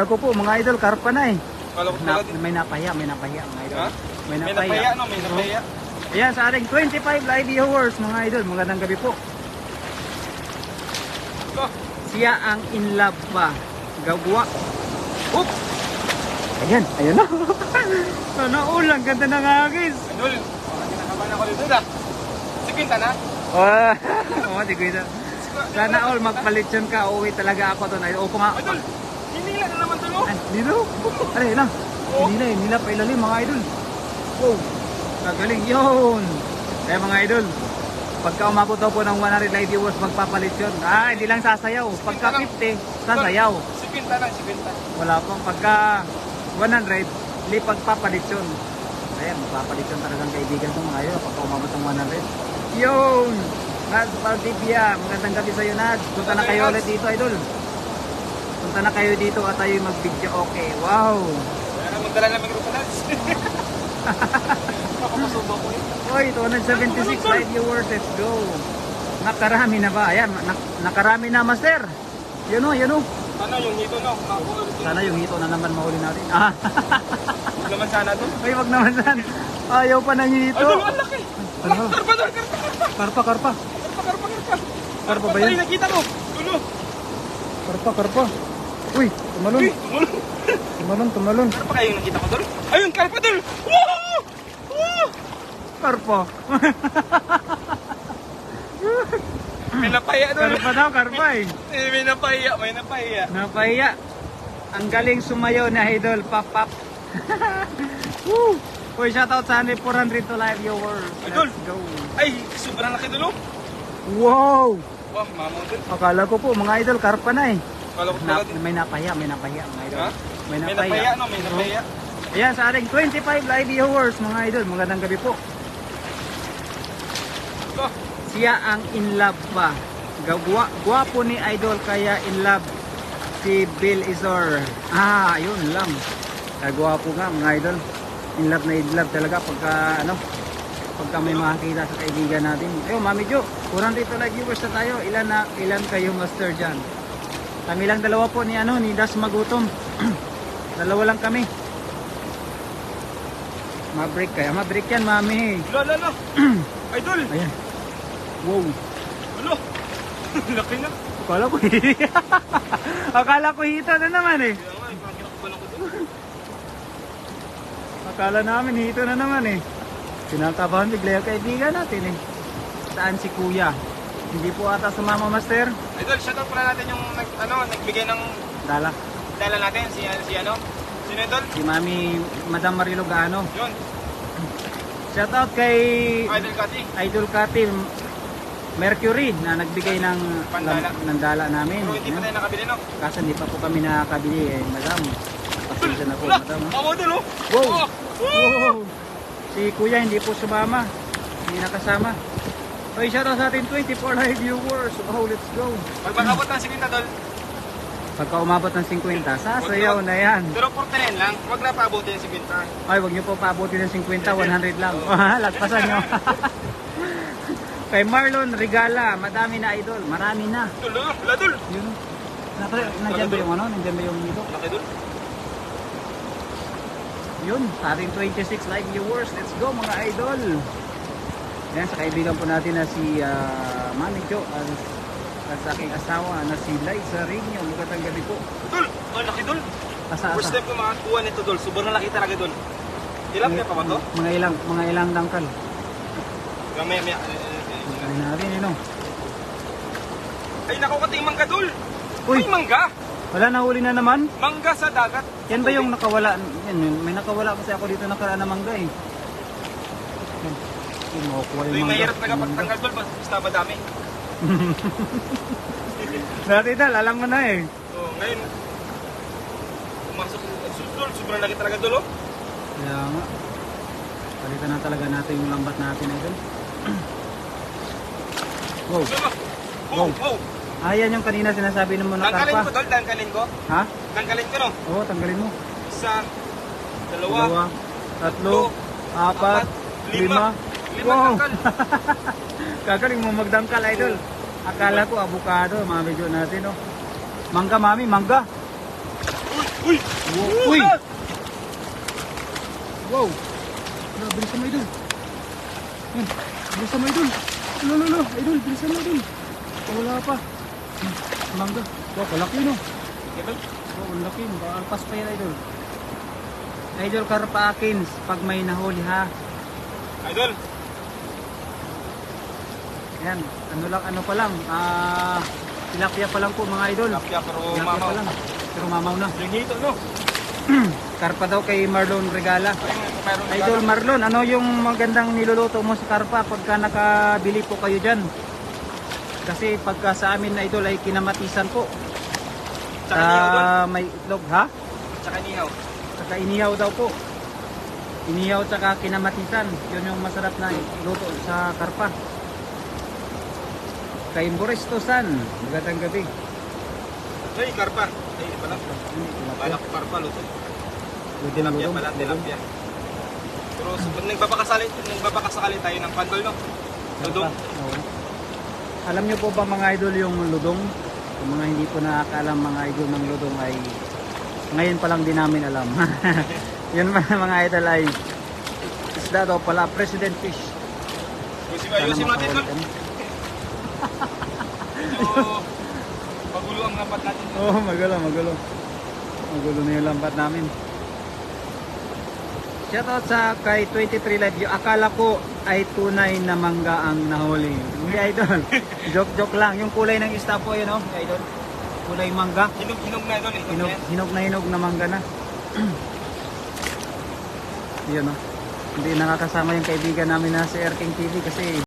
Ako po mga idol, karpa na eh. Kala ko talaga din. May napahiya mga idol. Ha? May May napaya, no? May napaya. Ayan sa ating 25 live viewers mga idol, magandang gabi po. Ito. Siya ang in love pa. Gagwa. Oop! Ayan, ayan na. Sana all, ang ganda ng hagis. Idol, kinakabahan ako dito na. Si Pinta na. Oo, di ko ito. Sana all, magpalityon ka. Uuwi talaga ako doon. Opo nga. Idol, hinila na naman tulo. Nilo? Ano yun lang? Nila pa ilalim mga idol. Wow, nagaling yun. Kaya mga idol, pagka umabot daw po ng 100 live viewers, magpapalit yun. Hindi lang sasayaw. Pagka 50, sasayaw. Si Pinta na, si Pinta. Wala pong pagka 100, pagpapalit yun. Ayan, magpapalit yun talagang kaibigan ko mga idol pagka umabot ng 100. Yun! Nads Valdivia, magandang gabi sa'yo Nads. Punta na kayo ulit dito idol. Punta na kayo dito at tayo mag-video. Okay, wow! Kaya na magdala na may grupo na. Makapasubo ko yun. Oy, 276 live viewers, let's go. Nakarami na ba? Ayan, nakarami na master. Yun o, yun o. Ano yung hito, no? Sana yung hito na naman mahuli natin. Huwag naman sana doon. Ay, wag naman san. Ayaw pa ng hito. Idol, ang laki. Ano? Karpa, karpa. Karpa. Karpa ba yun? Ay, nakita mo. Tulo. Karpa. Uy, tumalon. Uy, tumulong. Tumalon. Karpa kayo nakita ko doon? Ayun, karpa doon. Wow! Wow! Karpa. May napaya doon. Karpa daw, karpa eh. May napaya, may napaya. Napahiya. Ang galing sumayo na idol, pap. Woo! Uy, shoutout sa 400 to live viewers. Idol. Let's go. Ay, sobrang laki doon. Wow! Wah, mamo doon. Akala ko po mga idol, karpa na eh. Kala ko talaga din. May napahiya mga idol. Ha? May May napaya, no? May napaya. Ayan sa ating 25 live viewers mga idol, magandang gabi po. Ito. Siya ang in love pa. Gwapo ni idol kaya in love si Bill Izor. Yun lang. Gwapo nga mga idol. In love talaga pagka may makakita sa kaibigan natin. Ayun, Mami Jo, kurang dito live viewers na tayo. Ilan kayo master dyan? Kami lang dalawa po ni Das Magutom. Dalawa lang kami. Mabreak kaya. Mabreak yan, Mami. Lo. Idol. Ayan. Wow. Lo. Laki na. Akala ko hito na naman eh. Kaya nga, parang kinakabahan ako doon. Akala namin hito na naman eh. Kinakabahan bigla yung kaibigan natin eh. Saan si Kuya? Hindi po ata sumama master. Idol, shoutout pala natin yung nagbigay ng Dala. dala natin. Si ano? Sino Idol? Si Mami Madam Marilo Gaano. Yun. Shoutout kay Idol Kati. Idol Kati Mercury na nagbigay ng dala namin. Pero hindi pa tayo nakabili, no? Kasi hindi pa po kami nakakabili eh, Madam. Pasensya na po, Wala! Madam. Mamo doon, oh! Wow! Oh! Wow! Si Kuya hindi po sumama. Hindi nakasama. So, shoutout sa ating 24 live viewers. Wow, let's go. Pag makabot ng 50, Idol. Pagka umabot ng 50, sasayaw na yan. Pero 49 lang. Huwag na paabutin yung 50. Ay, wag niyo po paabutin ng 50, 100 lang. Lagpasan niyo. Kay Marlon Regala, madami na idol. Marami na. Idol, ladol! Yun. Nandiyan ba yung Nandiyan ba yung dito? Laki doon. Yun, sa ating 26 live viewers. Let's go mga idol. Yan, sa kaibigan po natin na si Mami Jo at sa aking asawa na si Liza Rinyo. Magandang gabi po. Idol! Oh, laki doon. First time ko makakuha nito, Dol. Sobrang laki talaga doon. Ilang pa ba to? Mga ilang dangkal. Maya. Ay natin, Ay, nakukating mangga, Dol. Uy. May mangga. Wala, nahuli na naman. Mangga sa dagat. Yan ba yung nakawala? Yan, may nakawala kasi ako dito nakaraan na mangga eh. Yan. Yung makukuha yung Uy, mangga. mahirap na kapag tanggal, Dol. Basta madami. Dati dal, alam mo na eh. Oh, ngayon, pumasok. Dol, sobrang laki talaga, Dol, oh. Kaya nga. Palitan na talaga natin yung lambat natin eh dun. Wow. Wow. Yan yung kanina sinasabi mo na Tanggalin ko, karpa. Dol. Tanggalin ko. Ha? Tanggalin ko, no? Oo, tanggalin mo. Isa, dalawa, tatlo, apat, lima. Lima Wow. tanggal. Kagaling mo magdangkal idol. Akala ko avocado, mga video natin oh. Mangga mami, mangga. Uy! Wow! Uy! Wow! Wala, bilisan mo idol. Yan, bilisan mo idol. Lolo, idol, bilisan mo idol. Wala pa. Mangga. Wow, kalaki no. Idol? Wow, ang laki. Alpas pa yan idol. Idol Karpa Akins, pag may nahuli ha. Idol! Yan, ano pa lang. Tilapia pa lang po mga idol. Tilapia pero Tilapia mamaw. pa lang. Pero mamaw na. Yung hito, no? Karpa daw kay Marlon Regala. Ayun, mayroon na Idol Marlon, ano yung magandang niluluto mo sa karpa pagka nakabili po kayo dyan? Kasi pagka sa amin na idol ay kinamatisan po. Tsaka inihaw doon. May itlog ha? Tsaka inihaw. Tsaka inihaw daw po. Inihaw tsaka kinamatisan. Yun yung masarap na luto sa karpa. Kay Boris Tosan, magandang gabi. Ay, karpa. Ay, pala. Balak karpa, luto. Tilapia pala, tilapia. Pero pag nagbabakasakali tayo ng pandol, no? Ludong. Oo. Alam niyo po ba mga idol yung ludong? Yung mga hindi po nakakaalam mga idol ng ludong ay ngayon pa lang din namin alam. Yun mga idol ay isda daw pala, President Fish. Ayusin Sana natin, no? makahuli kami. Medyo magulo ang lambat natin. Oo, magulo. Magulo na yung lambat namin. Shoutout sa kay 23 Live. Yung akala ko ay tunay na mangga ang nahuli. Hindi idol. Joke lang. Yung kulay ng isda po yun, oh, idol. Kulay mangga. Hinog na idol, hinog na yan. Hinog na mangga na. Yun, oh. Hindi nakakasama yung kaibigan namin na si Erking TV kasi